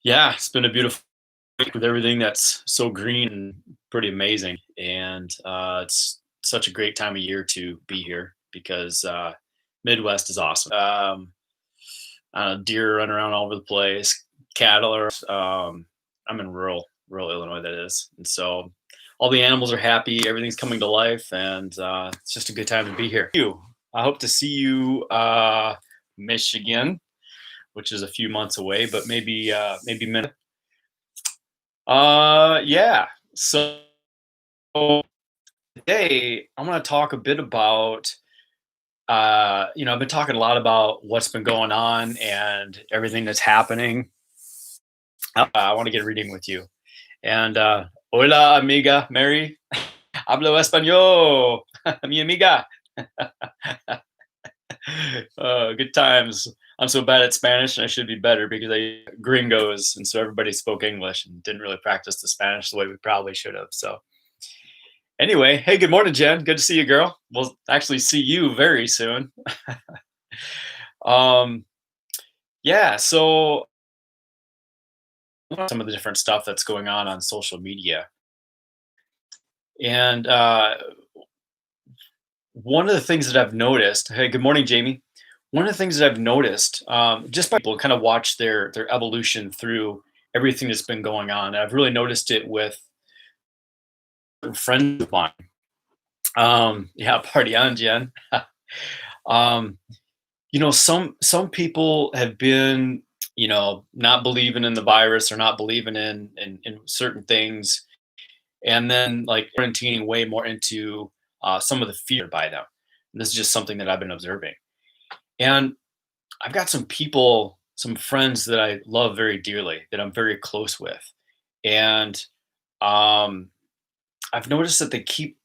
Yeah, it's been a beautiful week with everything that's so green and pretty amazing. And it's such a great time of year to be here because Midwest is awesome. Deer run around all over the place, cattle are. I'm in rural Illinois, that is, and so all the animals are happy. Everything's coming to life, and it's just a good time to be here. I hope to see you, Michigan, which is a few months away, but maybe Minnesota. Yeah. So today I'm going to talk a bit about, I've been talking a lot about what's been going on and everything that's happening. I want to get reading with you. And hola, amiga, Mary. Hablo español, mi amiga. Good times. I'm so bad at Spanish, and I should be better because I gringos, and so everybody spoke English and didn't really practice the Spanish the way we probably should have. So anyway, hey, good morning, Jen. Good to see you, girl. We'll actually see you very soon. um, yeah, so some of the different stuff that's going on social media, and one of the things that I've noticed. Hey, good morning, Jamie. One of the things that I've noticed, just by people kind of watch their evolution through everything that's been going on. And I've really noticed it with friends of mine. Yeah, party on, Jen. um, some people have been, not believing in the virus or not believing in certain things, and then like quarantining way more into some of the fear by them. And this is just something that I've been observing, and I've got some people, some friends that I love very dearly, that I'm very close with, and um, I've noticed that they keep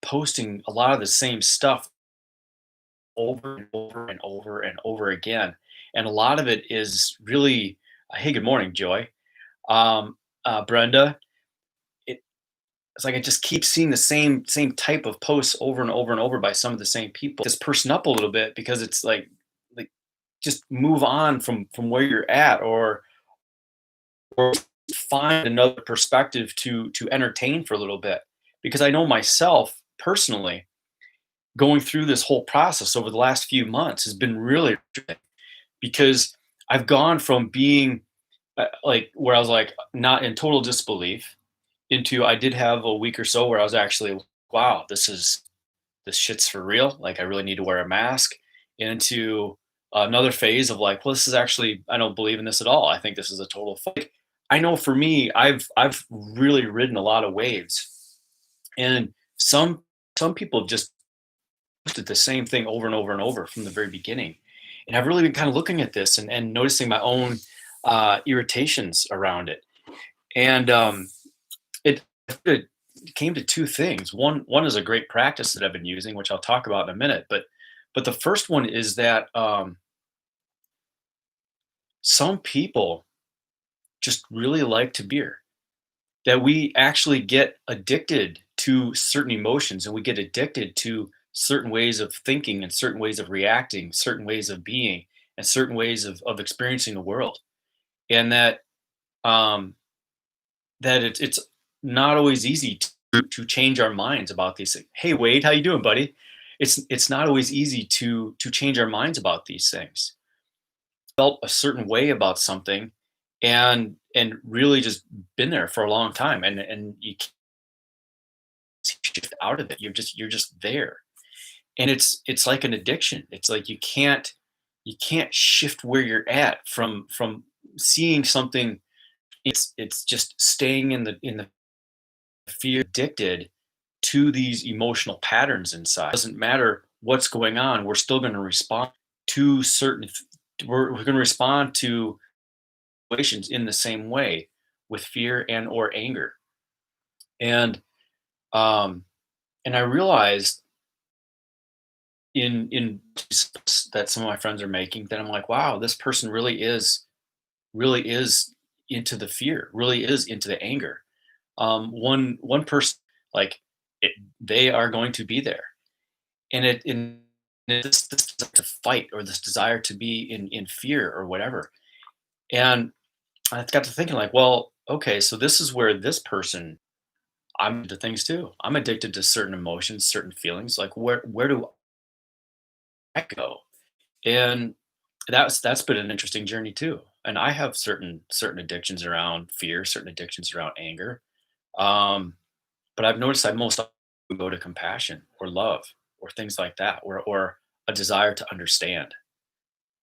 posting a lot of the same stuff over and over and over and over again. And a lot of it is really, hey, good morning, Joy. Brenda, it, it's like I just keep seeing the same type of posts over and over and over by some of the same people. This person up a little bit because it's like just move on from where you're at, or find another perspective to entertain for a little bit. Because I know myself personally, going through this whole process over the last few months has been really interesting, because I've gone from being like where I was like not in total disbelief into I did have a week or so where I was actually, wow, this shit's for real. Like I really need to wear a mask. Into another phase of like, well, this is actually, I don't believe in this at all. I think this is a total fake. I know for me, I've really ridden a lot of waves, and some people just did the same thing over and over and over from the very beginning. And I've really been kind of looking at this and noticing my own irritations around it. And it came to two things. One is a great practice that I've been using, which I'll talk about in a minute. But the first one is that some people just really like to beer. That we actually get addicted to certain emotions, and we get addicted to certain ways of thinking and certain ways of reacting, certain ways of being, and certain ways of experiencing the world. And um, that it's not always easy to change our minds about these things. Hey Wade, how you doing, buddy? It's not always easy to change our minds about these things. Felt a certain way about something, and really just been there for a long time, and you can't shift out of it. You're just there, and it's like an addiction. It's like you can't shift where you're at from seeing something. It's just staying in the fear, addicted to these emotional patterns inside. It doesn't matter what's going on, we're still going to respond to we're going to respond to situations in the same way, with fear and or anger. And um and I realized in that some of my friends are making, that I'm like, wow, this person really is into the fear, really is into the anger. One person, like, it, they are going to be there, and this desire to fight, or this desire to be in fear or whatever. And I got to thinking like, well, okay, so this is where this person I'm into things too. I'm addicted to certain emotions, certain feelings. Like where do I go? And that's been an interesting journey too. And I have certain addictions around fear, certain addictions around anger. Um, but I've noticed I most often go to compassion or love or things like that, or a desire to understand.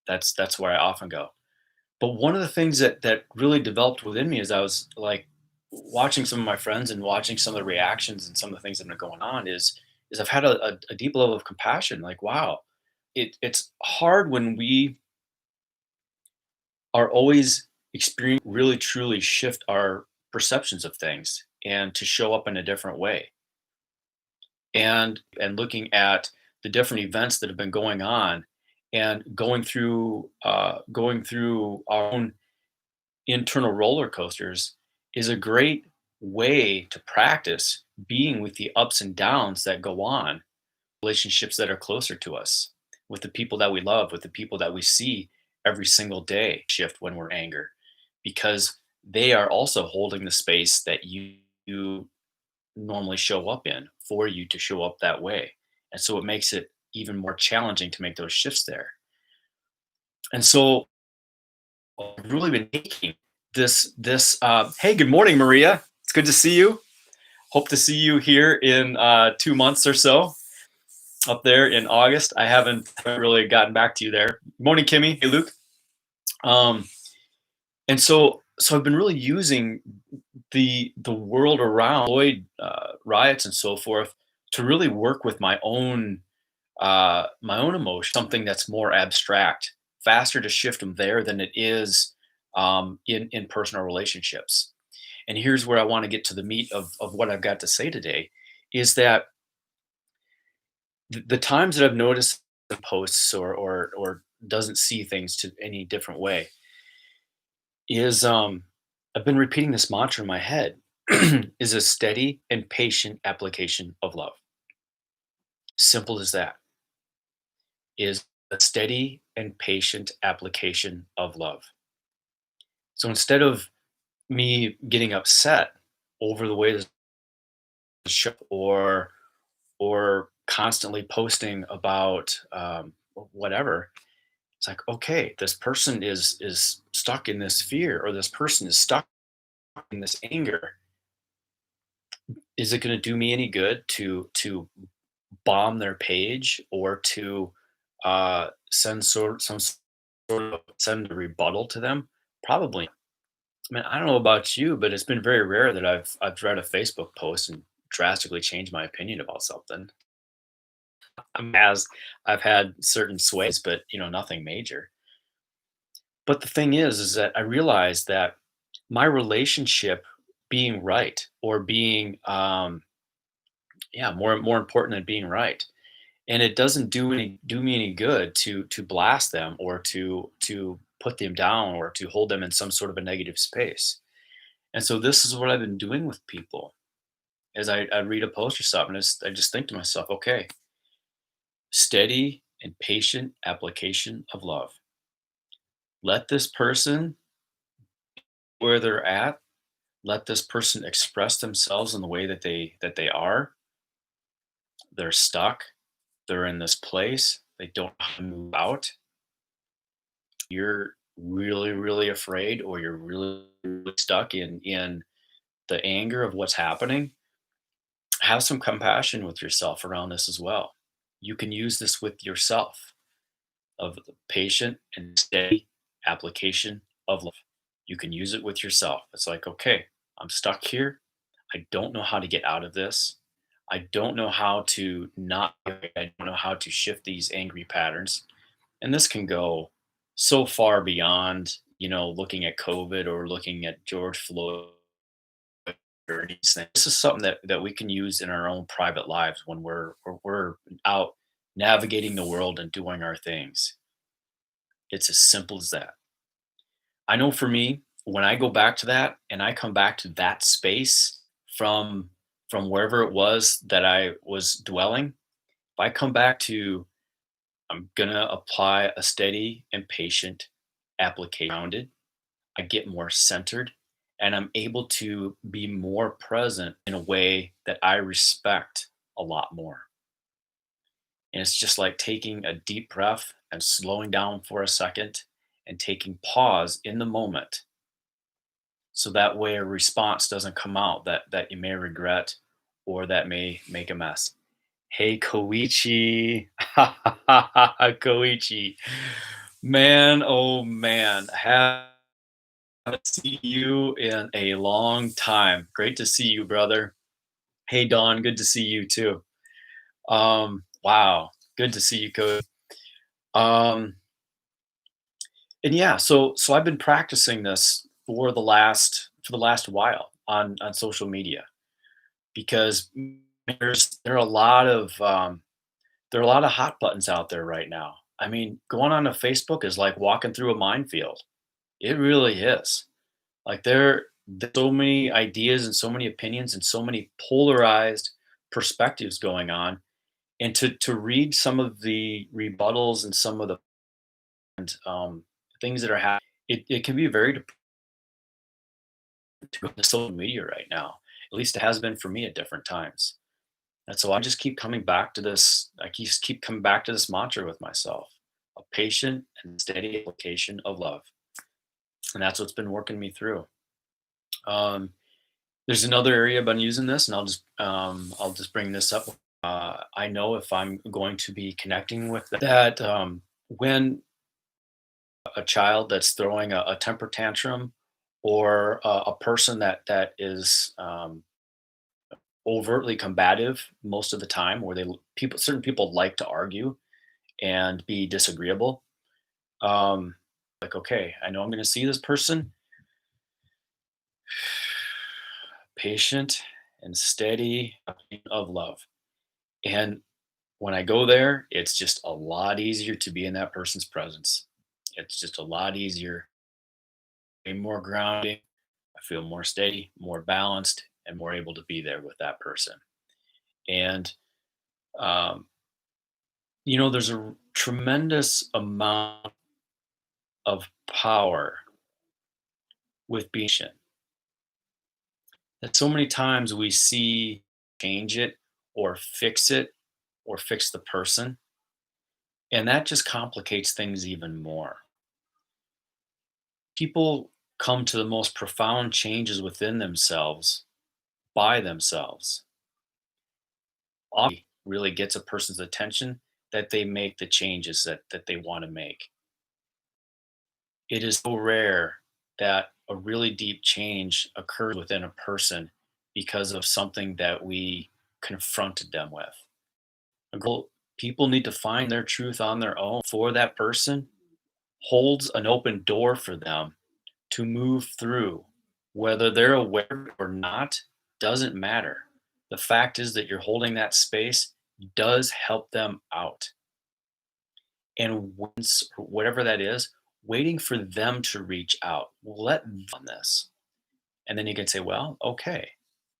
That's where I often go. But one of the things that really developed within me as I was like watching some of my friends and watching some of the reactions and some of the things that have been going on is I've had a deep level of compassion. Like, wow, it's hard when we are always experiencing really truly shift our perceptions of things and to show up in a different way. And looking at the different events that have been going on and going through our own internal roller coasters is a great way to practice being with the ups and downs that go on, relationships that are closer to us, with the people that we love, with the people that we see every single day shift when we're angry, because they are also holding the space that you normally show up in for you to show up that way. And so it makes it even more challenging to make those shifts there. And so I've really been taking this. Hey, good morning, Maria. It's good to see you. Hope to see you here in 2 months or so up there in August. I haven't really gotten back to you there. Good morning, Kimmy. Hey, Luke. Um, and so I've been really using the world around Floyd riots and so forth to really work with my own emotion, something that's more abstract, faster to shift them there than it is in personal relationships. And here's where I want to get to the meat of what I've got to say today is that the times that I've noticed the posts or doesn't see things to any different way is I've been repeating this mantra in my head is a steady and patient application of love. Simple as that. Is a steady and patient application of love. So instead of me getting upset over the way this show or constantly posting about whatever, it's like, okay, this person is stuck in this fear, or this person is stuck in this anger. Is it going to do me any good to bomb their page or to send a rebuttal to them? Probably. I mean, I don't know about you, but it's been very rare that I've read a Facebook post and drastically changed my opinion about something. As I've had certain sways, but nothing major. But the thing is that I realized that my relationship being right or being yeah, more important than being right. And it doesn't do me any good to blast them or to put them down or to hold them in some sort of a negative space. And so this is what I've been doing with people. As I read a post or something, I just think to myself, okay, steady and patient application of love. Let this person where they're at, let this person express themselves in the way that they are. They're stuck. They're in this place. They don't know how to move out. You're really, really afraid, or you're really, really stuck in the anger of what's happening. Have some compassion with yourself around this as well. You can use this with yourself of the patient and steady application of love. You can use it with yourself. It's like, okay, I'm stuck here. I don't know how to get out of this. I don't know how to not, I don't know how to shift these angry patterns. And this can go so far beyond, looking at COVID or looking at George Floyd or these things. This is something that we can use in our own private lives when we're out navigating the world and doing our things. It's as simple as that. I know for me, when I go back to that and I come back to that space from from wherever it was that I was dwelling, if I come back to I'm gonna apply a steady and patient application around it, I get more centered, and I'm able to be more present in a way that I respect a lot more. And it's just like taking a deep breath and slowing down for a second and taking pause in the moment, so that way a response doesn't come out that you may regret or that may make a mess. Hey, Koichi. Koichi. Man, oh man. Haven't seen you in a long time. Great to see you, brother. Hey, Don. Good to see you too. Wow. Good to see you, Cody. Um, and yeah, so I've been practicing this for the last while on social media because there are a lot of there are a lot of hot buttons out there right now. I mean, going on to Facebook is like walking through a minefield. It really is. Like there's so many ideas and so many opinions and so many polarized perspectives going on. And to read some of the rebuttals and some of the things that are happening, it can be very depressing to go to social media right now. At least it has been for me at different times. And so I just keep coming back to this. I just keep coming back to this mantra with myself: a patient and steady application of love, and that's what's been working me through. Um, there's another area I've been using this, and I'll just bring this up. I know if I'm going to be connecting with that when a child that's throwing a temper tantrum or a person that is overtly combative most of the time, where people certain people like to argue and be disagreeable. Like, okay, I know I'm going to see this person, patient and steady of love. And when I go there, it's just a lot easier to be in that person's presence. It's just a lot easier, way more grounding. I feel more steady, more balanced, and more able to be there with that person. And, um, there's a tremendous amount of power with being patient that so many times we see change it or fix the person. And that just complicates things even more. People come to the most profound changes within themselves by themselves. Often really gets a person's attention that they make the changes that they want to make. It is so rare that a really deep change occurs within a person because of something that we confronted them with. People need to find their truth on their own for that person holds an open door for them to move through. Whether they're aware or not doesn't matter. The fact is that you're holding that space does help them out. And once, whatever that is, waiting for them to reach out, let them on this. And then you can say, well, okay.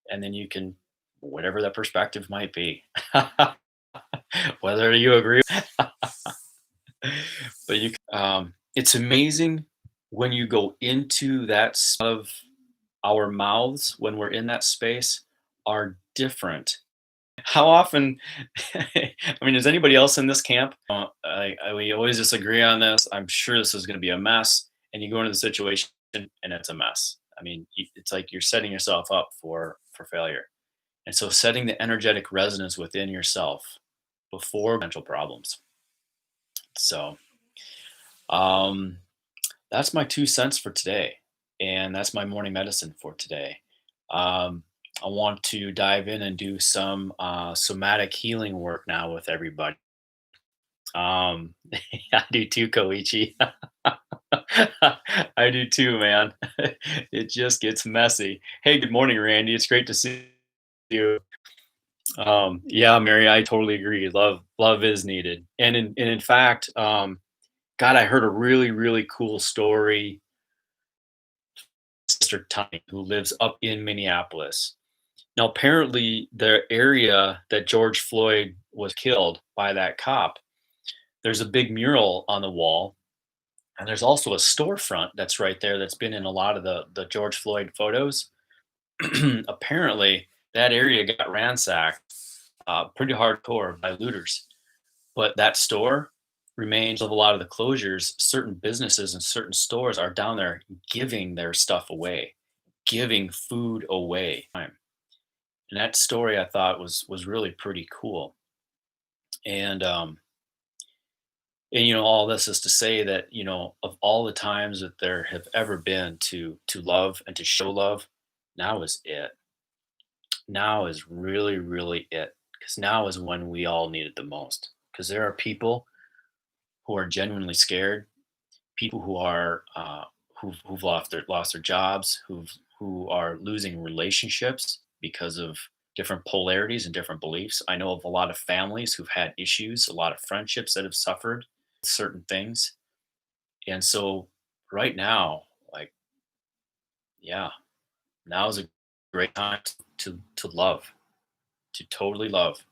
And then you can, whatever that perspective might be, whether you agree, but it's amazing when you go into of our mouths when we're in that space are different. How often, I mean, is anybody else in this camp? We always disagree on this. I'm sure this is going to be a mess. And you go into the situation and it's a mess. I mean, it's like you're setting yourself up for failure. And so setting the energetic resonance within yourself before potential problems. So, um, that's my 2 cents for today, and that's my morning medicine for today. Um, I want to dive in and do some somatic healing work now with everybody. I do too, Koichi. I do too, man. It just gets messy. Hey, good morning, Randy. It's great to see you. Yeah, Mary, I totally agree. Love is needed, and in fact, God, I heard a really cool story. Sister Tiny, who lives up in Minneapolis. Now, apparently, the area that George Floyd was killed by that cop, there's a big mural on the wall And there's also a storefront that's right there that's been in a lot of the George Floyd photos. Apparently, that area got ransacked pretty hardcore by looters. But that store remains of a lot of the closures. Certain businesses and certain stores are down there giving their stuff away, giving food away. And that story I thought was really pretty cool. And all this is to say that of all the times that there have ever been to love and to show love, now is it. Now is really really it, because now is when we all need it the most, because there are people who are genuinely scared, people who are who've lost their jobs, who are losing relationships because of different polarities and different beliefs. I know of a lot of families who've had issues, a lot of friendships that have suffered certain things. And so right now, like, yeah, now is a great time to love, to totally love.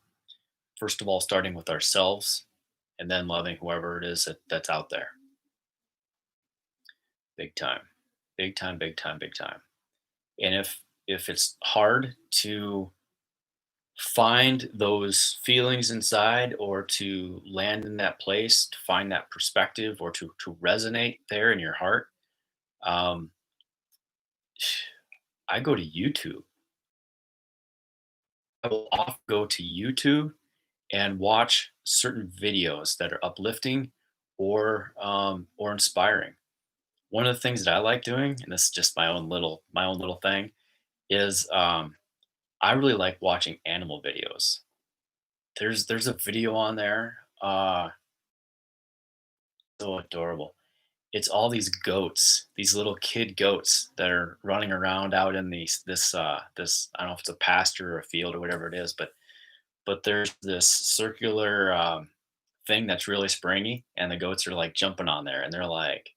First of all, starting with ourselves, and then loving whoever it is that's out there. Big time. Big time, big time, big time. And if it's hard to find those feelings inside, or to land in that place, to find that perspective, or to resonate there in your heart, um, I go to YouTube. I will often go to YouTube and watch certain videos that are uplifting or inspiring. One of the things that I like doing, and this is just my own little thing, is I really like watching animal videos. There's a video on there, so adorable. It's all these goats, these little kid goats that are running around out in this, I don't know if it's a pasture or a field or whatever it is, but there's this circular thing that's really springy, and the goats are like jumping on there, and they're like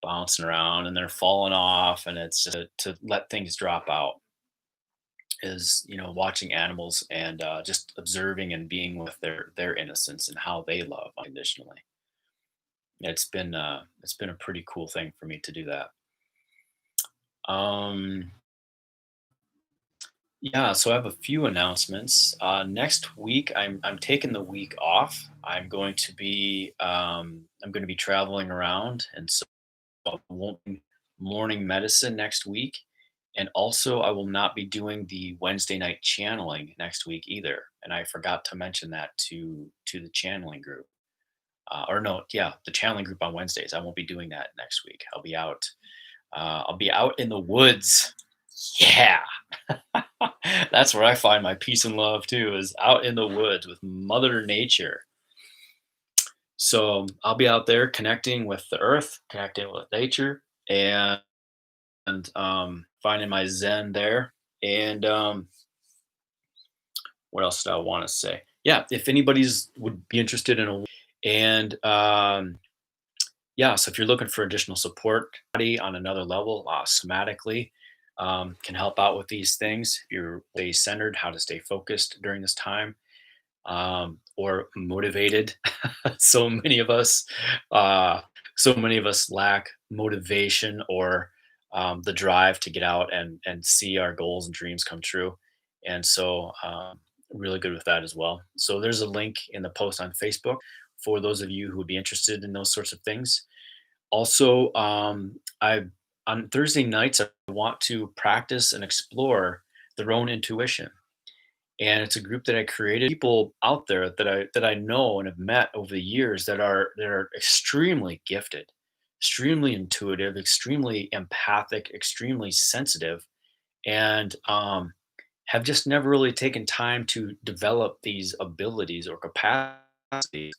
bouncing around, and they're falling off, and it's just to let things drop out. Is watching animals and just observing and being with their innocence and how they love unconditionally. It's been a pretty cool thing for me to do that. Um, yeah, so I have a few announcements. Next week, I'm taking the week off. I'm going to be traveling around, and so I won't be morning medicine next week. And also, I will not be doing the Wednesday night channeling next week either. And I forgot to mention that to the channeling group. Or no, yeah, the channeling group on Wednesdays. I won't be doing that next week. I'll be out. I'll be out in the woods. Yeah, that's where I find my peace and love too. Is out in the woods with Mother Nature. So I'll be out there connecting with the earth, connecting with nature, and finding my zen there. And what else do I want to say? Yeah, if anybody's would be interested in a and yeah, so if you're looking for additional support on another level, somatically, can help out with these things. If you're stay centered, how to stay focused during this time, or motivated. so many of us, uh, so many of us lack motivation, or the drive to get out and see our goals and dreams come true. And so, really good with that as well. So there's a link in the post on Facebook for those of you who would be interested in those sorts of things. Also, I on Thursday nights I want to practice and explore their own intuition, and it's a group that I created. People out there that I know and have met over the years that are extremely gifted, extremely intuitive, extremely empathic, extremely sensitive, and have just never really taken time to develop these abilities or capacities,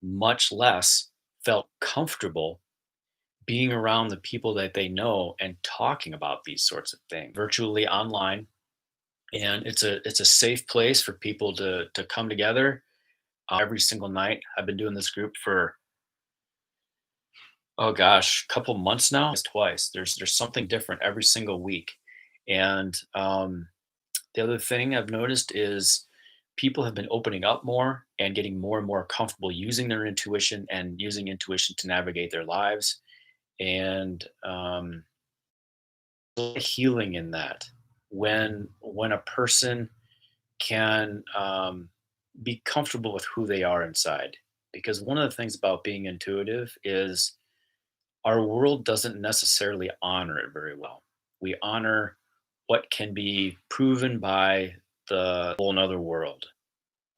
much less felt comfortable being around the people that they know and talking about these sorts of things virtually online. And it's a safe place for people to come together every single night. I've been doing this group for, oh gosh, a couple months now. It's twice. There's something different every single week. And the other thing I've noticed is people have been opening up more and getting more and more comfortable using their intuition and using intuition to navigate their lives. and healing in that when a person can be comfortable with who they are inside. Because one of the things about being intuitive is our world doesn't necessarily honor it very well. We honor what can be proven by the whole nother world,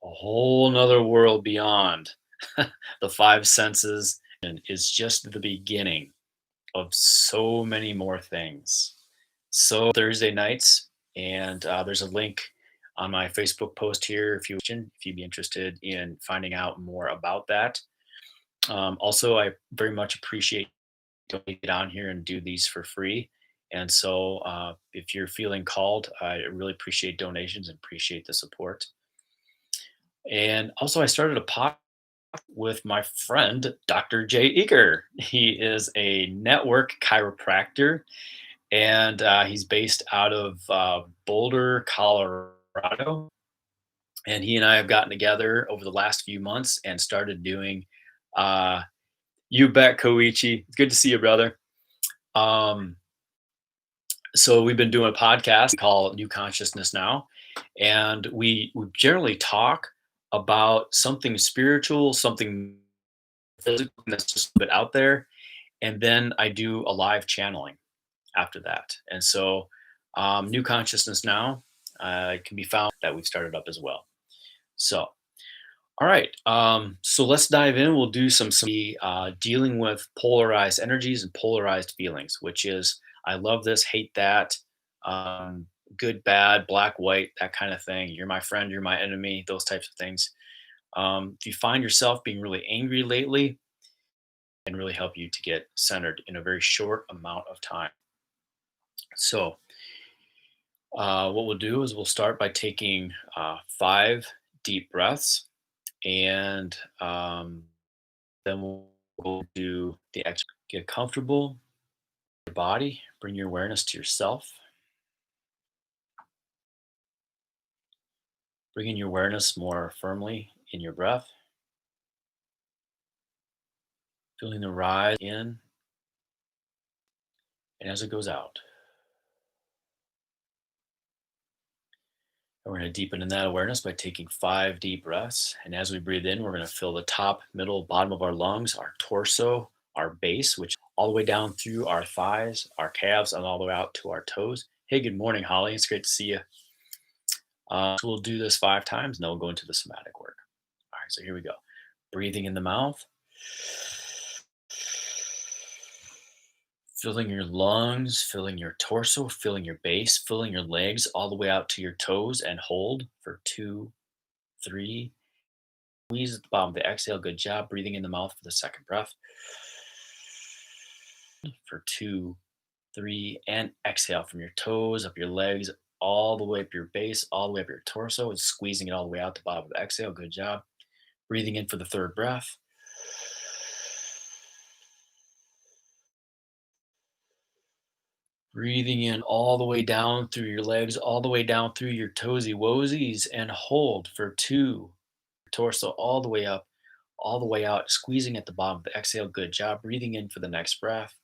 a whole nother world beyond the five senses, and is just the beginning of so many more things. So Thursday nights, and there's a link on my Facebook post here if you'd be interested in finding out more about that. Also, I very much appreciate don't get on here and do these for free. And so, if you're feeling called, I really appreciate donations and appreciate the support. And also, I started a podcast with my friend, Dr. Jay Eager. He is a network chiropractor, and he's based out of Boulder, Colorado. And he and I have gotten together over the last few months and started doing, uh, you bet, Koichi. It's good to see you, brother. Um, so we've been doing a podcast called New Consciousness Now, and we generally talk about something spiritual, something physical that's just a bit out there, and then I do a live channeling after that. And so, New Consciousness Now can be found that we've started up as well. So, all right, so let's dive in. We'll do some dealing with polarized energies and polarized feelings, which is I love this, hate that, um, good, bad, black, white, that kind of thing. You're my friend, you're my enemy, those types of things. If you find yourself being really angry lately, and really help you to get centered in a very short amount of time. So, what we'll do is we'll start by taking 5 deep breaths, and then we'll go do the exercise. Get comfortable, your body, bring your awareness to yourself, bringing your awareness more firmly in your breath, feeling the rise in and as it goes out. And we're going to deepen in that awareness by taking 5 deep breaths. And as we breathe in, we're going to fill the top, middle, bottom of our lungs, our torso, our base, which all the way down through our thighs, our calves, and all the way out to our toes. Hey, good morning, Holly. It's great to see you. So we'll do this 5 times, and then we'll go into the somatic work. All right, so here we go. Breathing in the mouth, filling your lungs, filling your torso, filling your base, filling your legs all the way out to your toes, and hold for 2, 3. Squeeze at the bottom of the exhale. Good job. Breathing in the mouth for the second breath. For 2, 3, and exhale from your toes, up your legs, all the way up your base, all the way up your torso, and squeezing it all the way out the bottom of the exhale. Good job. Breathing in for the third breath. Breathing in all the way down through your legs, all the way down through your toesy woesies, and hold for 2. Torso all the way up, all the way out, squeezing at the bottom of the exhale. Good job. Breathing in for the next breath.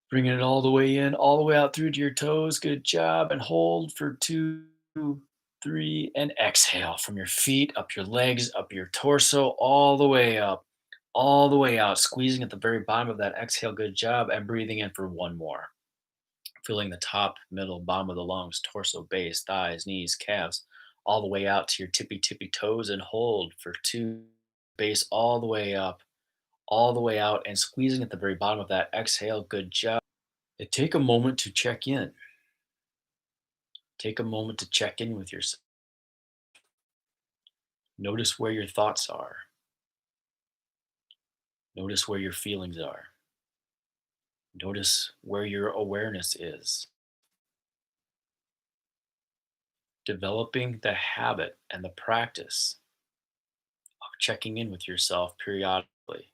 Bringing it all the way in, all the way out through to your toes. Good job. And hold for 2, 3, and exhale from your feet, up your legs, up your torso, all the way up, all the way out, squeezing at the very bottom of that exhale. Good job. And breathing in for one more. Filling the top, middle, bottom of the lungs, torso, base, thighs, knees, calves, all the way out to your tippy toes, and hold for 2. Base all the way up, all the way out, and squeezing at the very bottom of that exhale. Good job. And take a moment to check in. Take a moment to check in with yourself. Notice where your thoughts are. Notice where your feelings are. Notice where your awareness is. Developing the habit and the practice of checking in with yourself periodically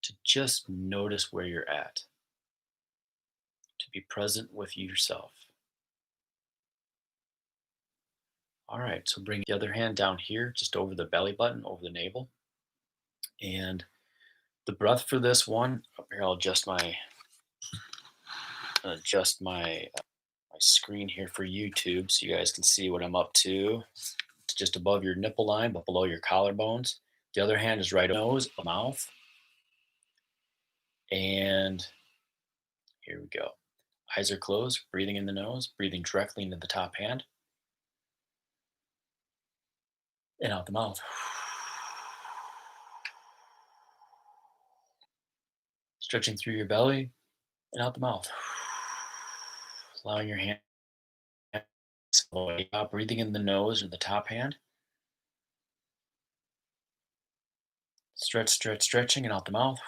to just notice where you're at, to be present with yourself. All right, so bring the other hand down here, just over the belly button, over the navel. And the breath for this one, up here, I'll adjust my screen here for YouTube so you guys can see what I'm up to. It's just above your nipple line, but below your collarbones. The other hand is right nose, mouth, and here we go. Eyes are closed, breathing in the nose, breathing directly into the top hand and out the mouth. Stretching through your belly and out the mouth. Allowing your hand out, breathing in the nose or the top hand. Stretch, stretch, stretching and out the mouth.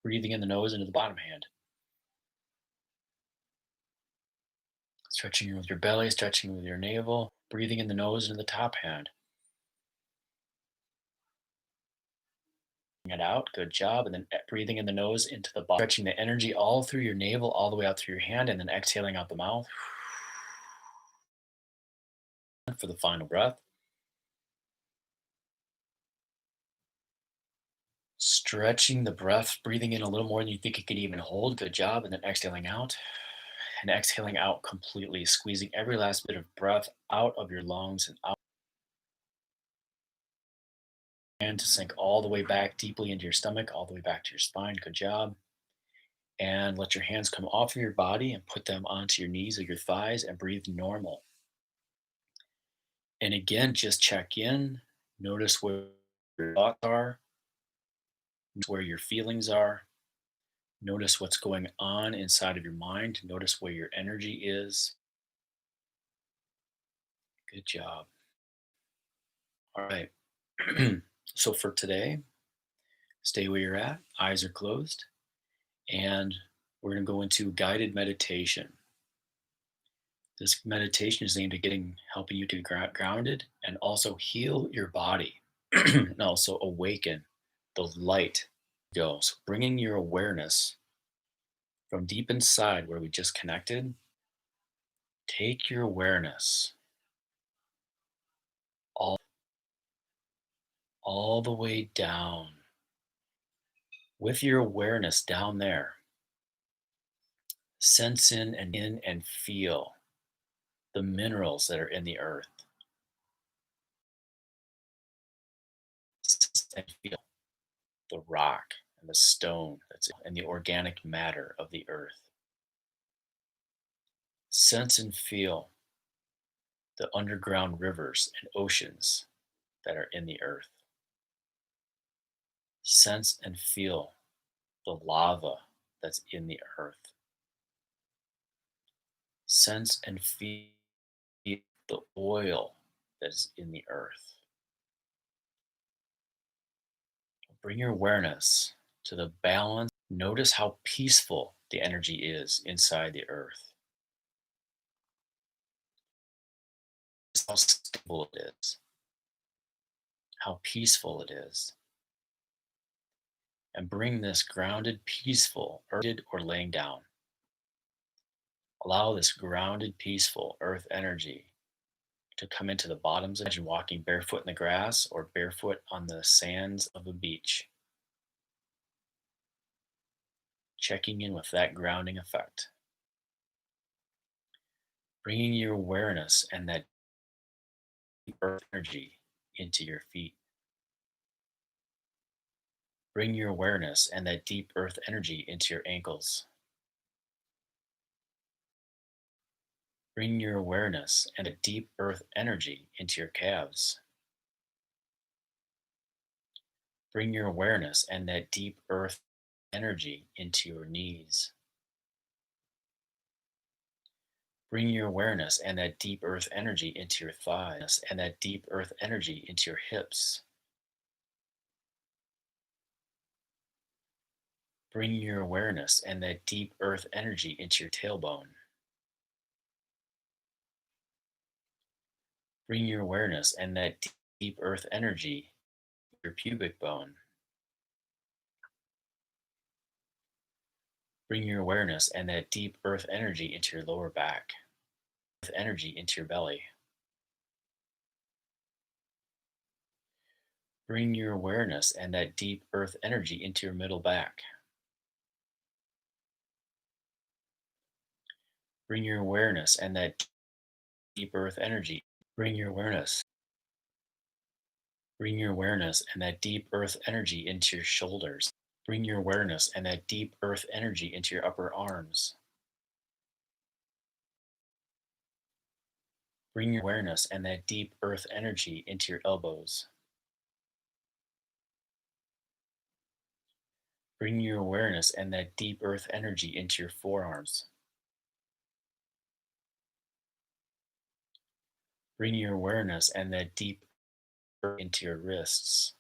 Breathing in the nose into the bottom hand. Stretching with your belly, stretching with your navel, breathing in the nose into the top hand. It out, good job. And then breathing in the nose into the bottom, stretching the energy all through your navel, all the way out through your hand, and then exhaling out the mouth for the final breath. Stretching the breath, breathing in a little more than you think you could even hold. Good job. And then exhaling out. And exhaling out completely, squeezing every last bit of breath out of your lungs and out. And to sink all the way back deeply into your stomach, all the way back to your spine. Good job. And let your hands come off of your body and put them onto your knees or your thighs and breathe normal. And again, just check in. Notice where your thoughts are, where your feelings are. Notice what's going on inside of your mind. Notice where your energy is. Good job. All right. So for today, stay where you're at. Eyes are closed. And we're going to go into guided meditation. This meditation is aimed at helping you to be grounded and also heal your body and also awaken the light. So bringing your awareness from deep inside where we just connected, take your awareness all, all the way down. With your awareness down there, sense in and feel the minerals that are in the earth. Sense and feel the rock and the stone and the organic matter of the earth. Sense and feel the underground rivers and oceans that are in the earth. Sense and feel the lava that's in the earth. Sense and feel the oil that is in the earth. Bring your awareness to the balance. Notice how peaceful the energy is inside the earth. How stable it is. How peaceful it is. And bring this grounded, peaceful, earthed or laying down. Allow this grounded, peaceful earth energy to come into the bottoms. Imagine walking barefoot in the grass or barefoot on the sands of a beach. Checking in with that grounding effect. Bringing your awareness and that earth energy into your feet. Bring your awareness and that deep earth energy into your ankles. Bring your awareness and a deep earth energy into your calves. Bring your awareness and that deep earth energy into your knees. Bring your awareness and that deep earth energy into your thighs and that deep earth energy into your hips. Bring your awareness and that deep earth energy into your tailbone. Bring your awareness and that deep earth energy to your pubic bone. Bring your awareness and that deep earth energy into your lower back, with energy into your belly. Bring your awareness and that deep earth energy into your middle back. Bring your awareness and that deep earth energy. Bring your awareness. Bring your awareness and that deep earth energy into your shoulders. Bring your awareness and that deep earth energy into your upper arms. Bring your awareness and that deep earth energy into your elbows. Bring your awareness and that deep earth energy into your forearms. Bring your awareness and that deep earth into your wrists.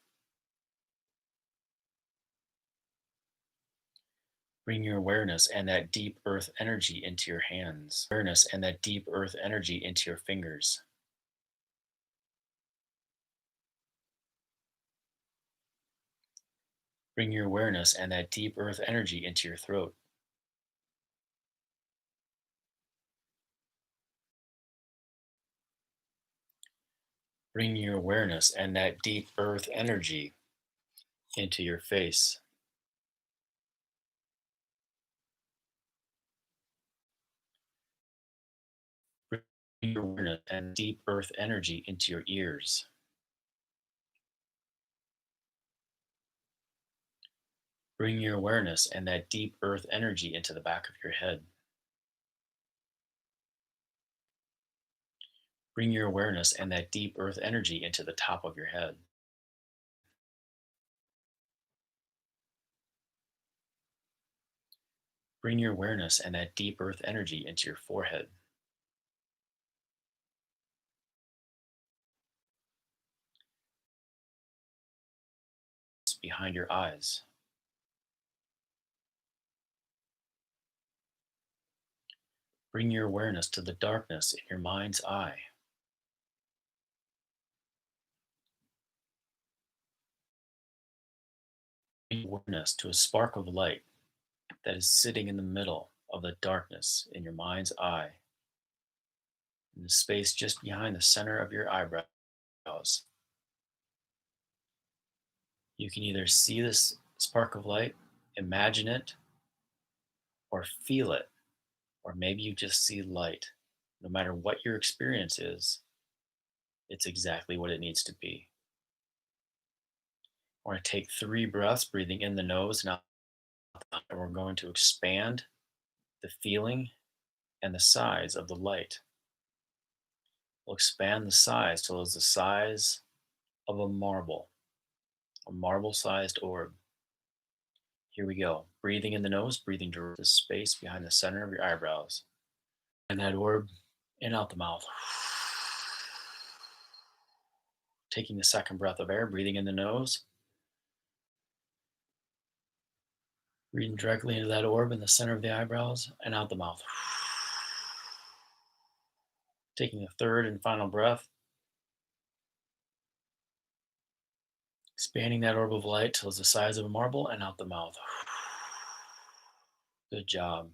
Bring your awareness and that deep earth energy into your hands. Awareness and that deep earth energy into your fingers. Bring your awareness and that deep earth energy into your throat. Bring your awareness and that deep earth energy into your face. Bring your awareness and deep earth energy into your ears. Bring your awareness and that deep earth energy into the back of your head. Bring your awareness and that deep earth energy into the top of your head. Bring your awareness and that deep earth energy into your forehead. Behind your eyes. Bring your awareness to the darkness in your mind's eye. Bring awareness to a spark of light that is sitting in the middle of the darkness in your mind's eye, in the space just behind the center of your eyebrows. You can either see this spark of light, imagine it, or feel it, or maybe you just see light. No matter what your experience is, it's exactly what it needs to be. We're going to take 3 breaths, breathing in the nose and out, and we're going to expand the feeling and the size of the light. We'll expand the size till it's the size of a marble sized orb. Here we go. Breathing in the nose, breathing direct the space behind the center of your eyebrows. And that orb in out the mouth. Taking the second breath of air, breathing in the nose. Breathing directly into that orb in the center of the eyebrows and out the mouth. Taking the third and final breath. Expanding that orb of light till it's the size of a marble and out the mouth. Good job.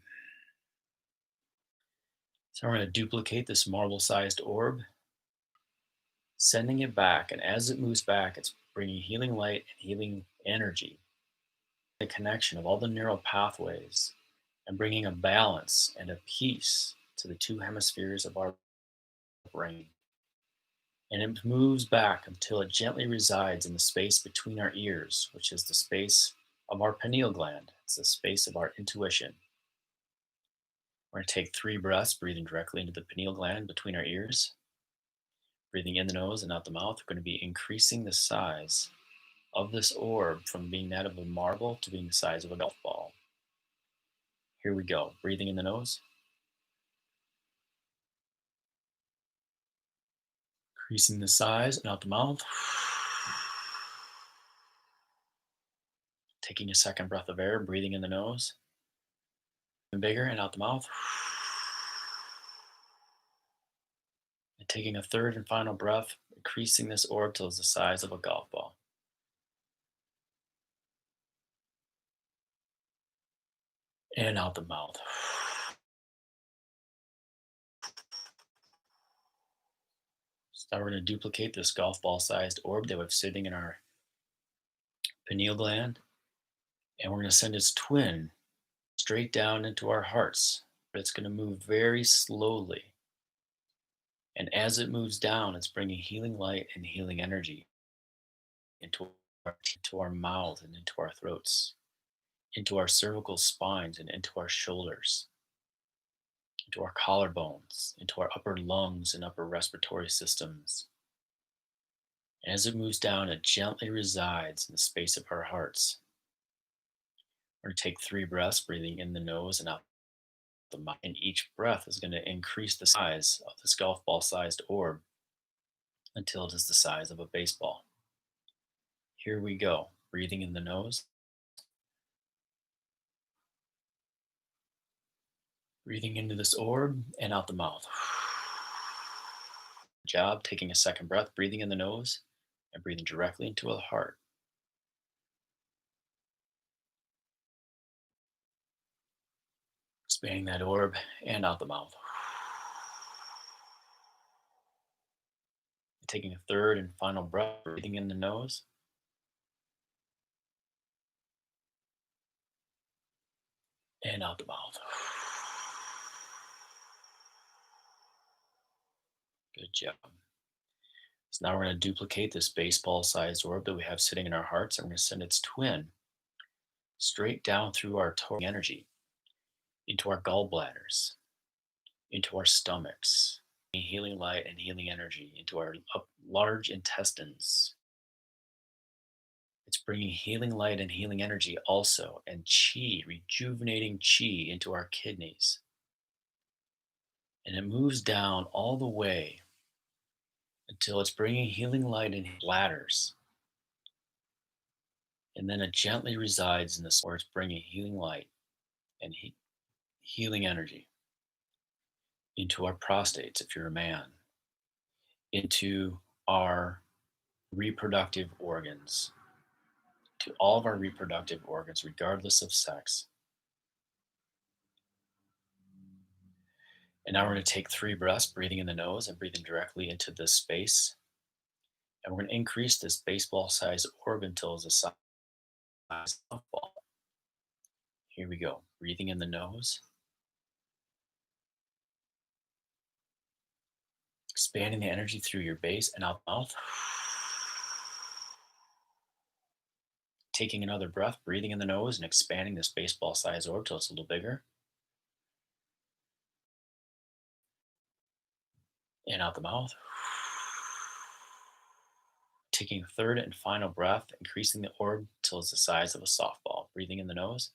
So we're going to duplicate this marble-sized orb, sending it back. And as it moves back, it's bringing healing light and healing energy, the connection of all the neural pathways, and bringing a balance and a peace to the 2 hemispheres of our brain. And it moves back until it gently resides in the space between our ears, which is the space of our pineal gland. It's the space of our intuition. We're going to take 3 breaths, breathing directly into the pineal gland between our ears. Breathing in the nose and out the mouth, we're going to be increasing the size of this orb from being that of a marble to being the size of a golf ball. Here we go. Breathing in the nose. Increasing the size and out the mouth. Taking a second breath of air, breathing in the nose. And bigger and out the mouth. And taking a third and final breath, increasing this orb till it's the size of a golf ball. and out the mouth. So now we're going to duplicate this golf ball sized orb that we're sitting in our pineal gland, and we're going to send its twin straight down into our hearts. But it's going to move very slowly. And as it moves down, it's bringing healing light and healing energy into our mouth and into our throats, into our cervical spines and into our shoulders, into our collarbones, into our upper lungs and upper respiratory systems. And as it moves down, it gently resides in the space of our hearts. We're going to take 3 breaths, breathing in the nose and out the mouth. And each breath is going to increase the size of this golf ball sized orb until it is the size of a baseball. Here we go. Breathing in the nose, breathing into this orb and out the mouth. Good job. Taking a second breath, breathing in the nose and breathing directly into the heart. Expanding that orb and out the mouth. Taking a third and final breath, breathing in the nose and out the mouth. Good job. So now we're going to duplicate this baseball sized orb that we have sitting in our hearts, and we're going to send its twin straight down through our total energy into our gallbladders, into our stomachs, healing light and healing energy into our large intestines. It's bringing healing light and healing energy also, and chi, rejuvenating chi into our kidneys. And it moves down all the way until it's bringing healing light in bladders. And then it gently resides in this where it's bringing healing light and healing energy into our prostates, if you're a man, into our reproductive organs, to all of our reproductive organs, regardless of sex. And now we're going to take 3 breaths, breathing in the nose and breathing directly into this space. And we're going to increase this baseball sized orb until it's the size of a softball. Here we go. Breathing in the nose, expanding the energy through your base and out the mouth. Taking another breath, breathing in the nose and expanding this baseball sized orb till it's a little bigger. And out the mouth. Taking a third and final breath, increasing the orb till it's the size of a softball. Breathing in the nose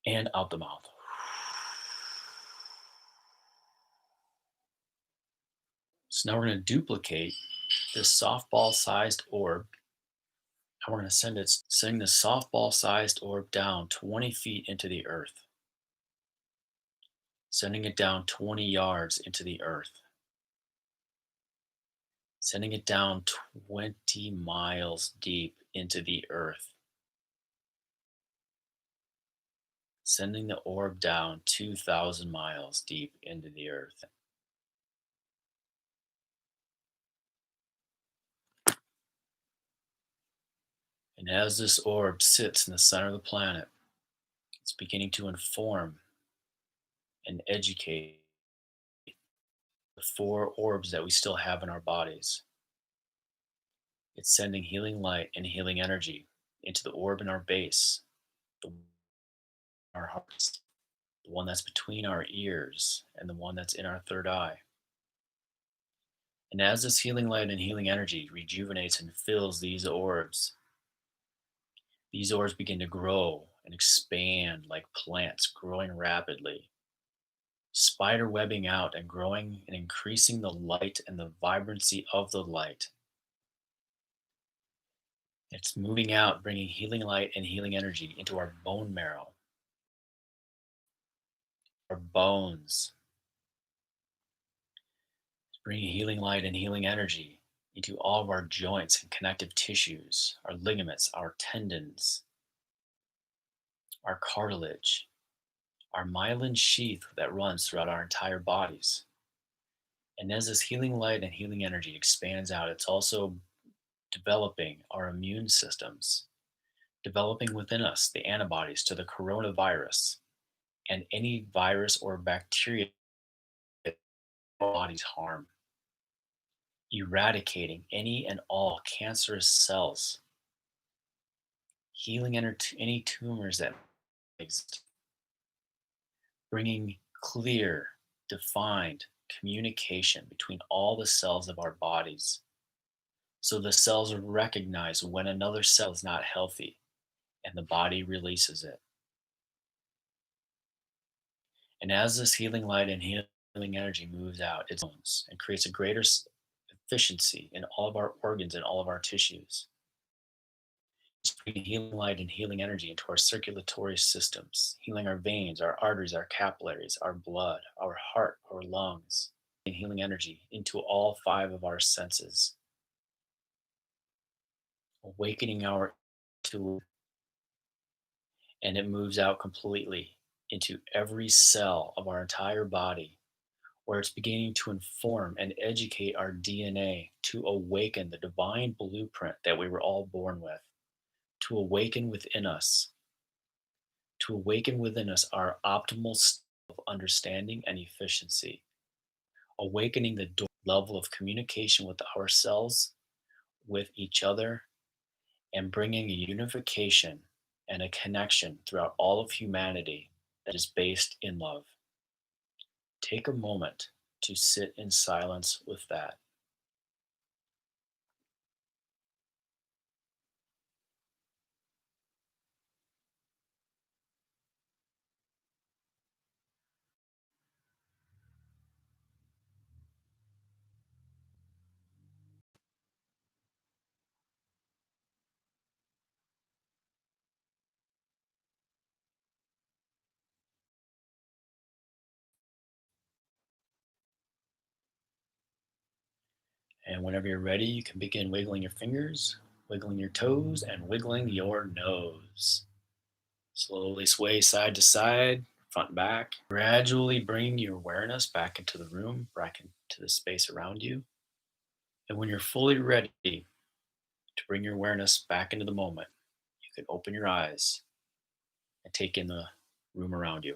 and out the mouth. So now we're going to duplicate this softball sized orb, and we're going to send the softball sized orb down 20 feet into the earth, sending it down 20 yards into the earth, sending it down 20 miles deep into the earth, sending the orb down 2,000 miles deep into the earth. And as this orb sits in the center of the planet, it's beginning to inform and educate the 4 orbs that we still have in our bodies. It's sending healing light and healing energy into the orb in our base, the our hearts, the one that's between our ears, and the one that's in our third eye. And as this healing light and healing energy rejuvenates and fills these orbs begin to grow and expand like plants growing rapidly, spider webbing out and growing and increasing the light and the vibrancy of the light. It's moving out, bringing healing light and healing energy into our bone marrow, our bones. It's bringing healing light and healing energy into all of our joints and connective tissues, our ligaments, our tendons, our cartilage, our myelin sheath that runs throughout our entire bodies. And as this healing light and healing energy expands out, it's also developing our immune systems, developing within us the antibodies to the coronavirus and any virus or bacteria that our bodies harm, eradicating any and all cancerous cells, healing any tumors that exist, bringing clear, defined communication between all the cells of our bodies. So the cells recognize when another cell is not healthy and the body releases it. And as this healing light and healing energy moves out, it zones and creates a greater efficiency in all of our organs and all of our tissues. It's bringing healing light and healing energy into our circulatory systems, healing our veins, our arteries, our capillaries, our blood, our heart, our lungs, and healing energy into all five of our senses, awakening our to and it moves out completely into every cell of our entire body, where it's beginning to inform and educate our DNA to awaken the divine blueprint that we were all born with, to awaken within us, our optimal state of understanding and efficiency, awakening the level of communication with ourselves, with each other, and bringing a unification and a connection throughout all of humanity that is based in love. Take a moment to sit in silence with that. And whenever you're ready, you can begin wiggling your fingers, wiggling your toes, and wiggling your nose. Slowly sway side to side, front and back. Gradually bring your awareness back into the room, back into the space around you. And when you're fully ready to bring your awareness back into the moment, you can open your eyes and take in the room around you.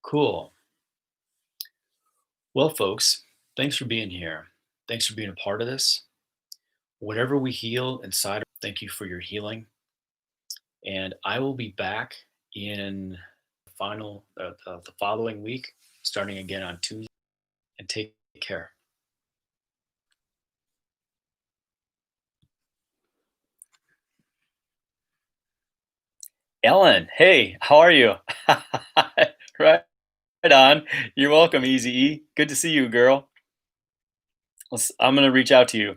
Cool. Well, folks, thanks for being here. Thanks for being a part of this. Whatever we heal inside, thank you for your healing. And I will be back in the following week, starting again on Tuesday. And take care. Ellen, hey, how are you? Right on. You're welcome, Easy E. Good to see you, girl. I'm gonna reach out to you.